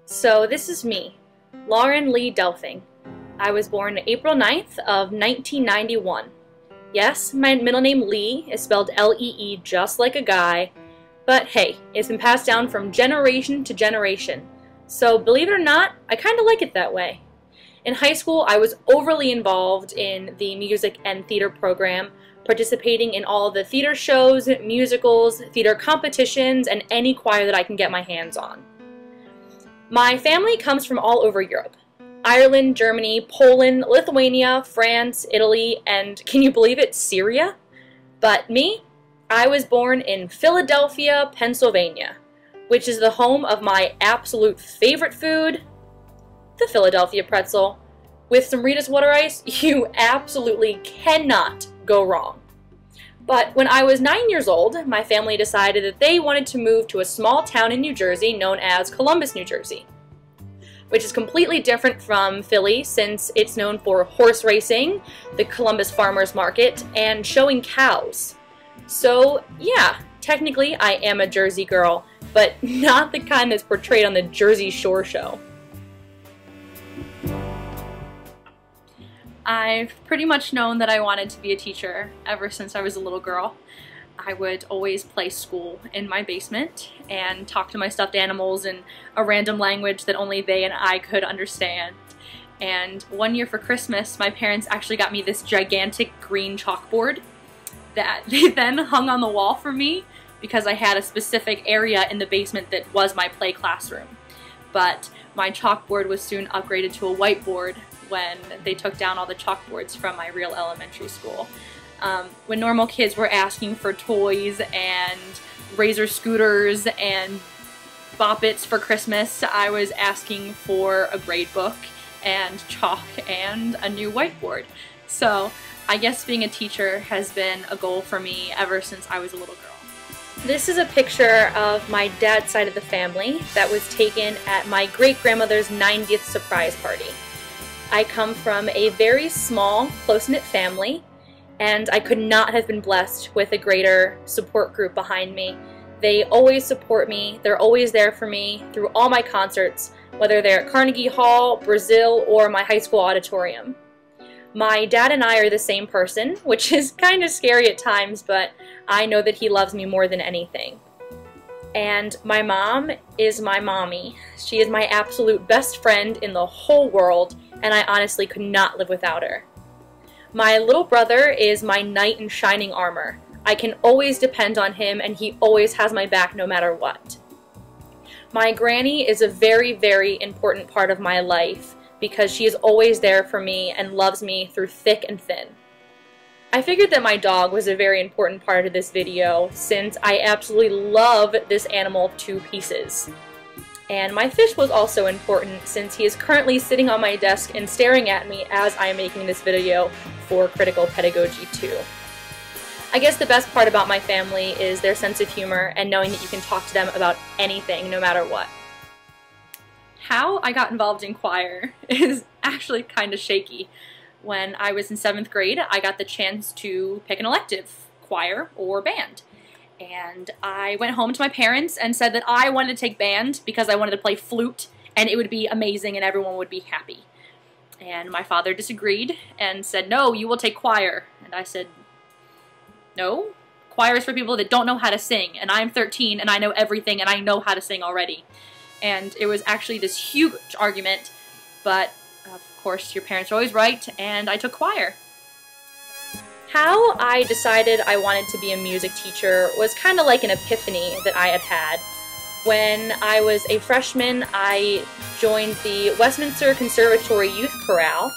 So this is me, Lauren Lee Delfing. I was born April 9th of 1991. Yes, my middle name Lee is spelled L-E-E just like a guy, but hey, it's been passed down from generation to generation. So believe it or not, I kind of like it that way. In high school, I was overly involved in the music and theater program, participating in all the theater shows, musicals, theater competitions, and any choir that I can get my hands on. My family comes from all over Europe. Ireland, Germany, Poland, Lithuania, France, Italy, and can you believe it, Syria? But me? I was born in Philadelphia, Pennsylvania, which is the home of my absolute favorite food, the Philadelphia pretzel. With some Rita's water ice, you absolutely cannot go wrong. But when I was 9 years old, my family decided that they wanted to move to a small town in New Jersey known as Columbus, New Jersey, which is completely different from Philly since it's known for horse racing, the Columbus Farmers Market, and showing cows. So yeah, technically I am a Jersey girl, but not the kind that's portrayed on the Jersey Shore show. I've pretty much known that I wanted to be a teacher ever since I was a little girl. I would always play school in my basement and talk to my stuffed animals in a random language that only they and I could understand. And one year for Christmas, my parents actually got me this gigantic green chalkboard that they then hung on the wall for me because I had a specific area in the basement that was my play classroom. But my chalkboard was soon upgraded to a whiteboard when they took down all the chalkboards from my real elementary school. When normal kids were asking for toys and Razor scooters and Bop-Its for Christmas, I was asking for a grade book and chalk and a new whiteboard. So I guess being a teacher has been a goal for me ever since I was a little girl. This is a picture of my dad's side of the family that was taken at my great-grandmother's 90th surprise party. I come from a very small, close-knit family, and I could not have been blessed with a greater support group behind me. They always support me, they're always there for me through all my concerts, whether they're at Carnegie Hall, Brazil, or my high school auditorium. My dad and I are the same person, which is kind of scary at times, but I know that he loves me more than anything. And my mom is my mommy. She is my absolute best friend in the whole world, and I honestly could not live without her. My little brother is my knight in shining armor. I can always depend on him, and he always has my back no matter what. My granny is a very, very important part of my life because she is always there for me and loves me through thick and thin. I figured that my dog was a very important part of this video since I absolutely love this animal to pieces. And my fish was also important since he is currently sitting on my desk and staring at me as I am making this video for Critical Pedagogy 2. I guess the best part about my family is their sense of humor and knowing that you can talk to them about anything, no matter what. How I got involved in choir is actually kind of shaky. When I was in 7th grade, I got the chance to pick an elective, choir or band. And I went home to my parents and said that I wanted to take band because I wanted to play flute and it would be amazing and everyone would be happy. And my father disagreed and said, no, you will take choir. And I said, no, choir is for people that don't know how to sing, and I'm 13 and I know everything and I know how to sing already. And it was actually this huge argument, but of course your parents are always right, and I took choir. How I decided I wanted to be a music teacher was kind of like an epiphany that I had had. When I was a freshman, I joined the Westminster Conservatory Youth Chorale,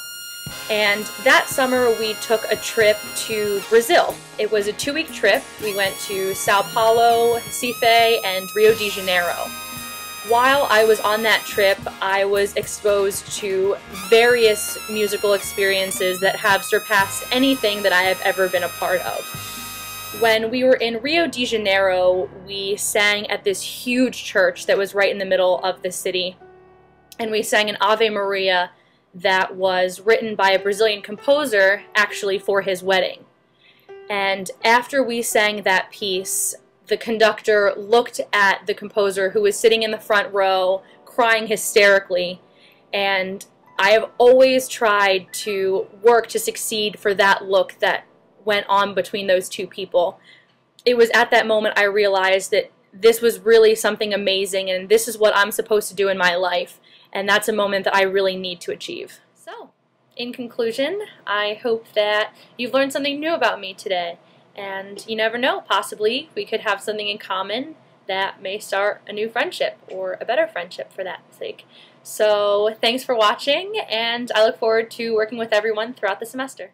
and that summer we took a trip to Brazil. It was a 2-week trip. We went to Sao Paulo, Recife, and Rio de Janeiro. While I was on that trip, I was exposed to various musical experiences that have surpassed anything that I have ever been a part of. When we were in Rio de Janeiro, we sang at this huge church that was right in the middle of the city, and we sang an Ave Maria that was written by a Brazilian composer actually for his wedding. And after we sang that piece, the conductor looked at the composer who was sitting in the front row, crying hysterically, and I have always tried to work to succeed for that look that went on between those two people. It was at that moment I realized that this was really something amazing, and this is what I'm supposed to do in my life, and that's a moment that I really need to achieve. So, in conclusion, I hope that you've learned something new about me today, and you never know, possibly we could have something in common that may start a new friendship, or a better friendship for that sake. So thanks for watching, and I look forward to working with everyone throughout the semester.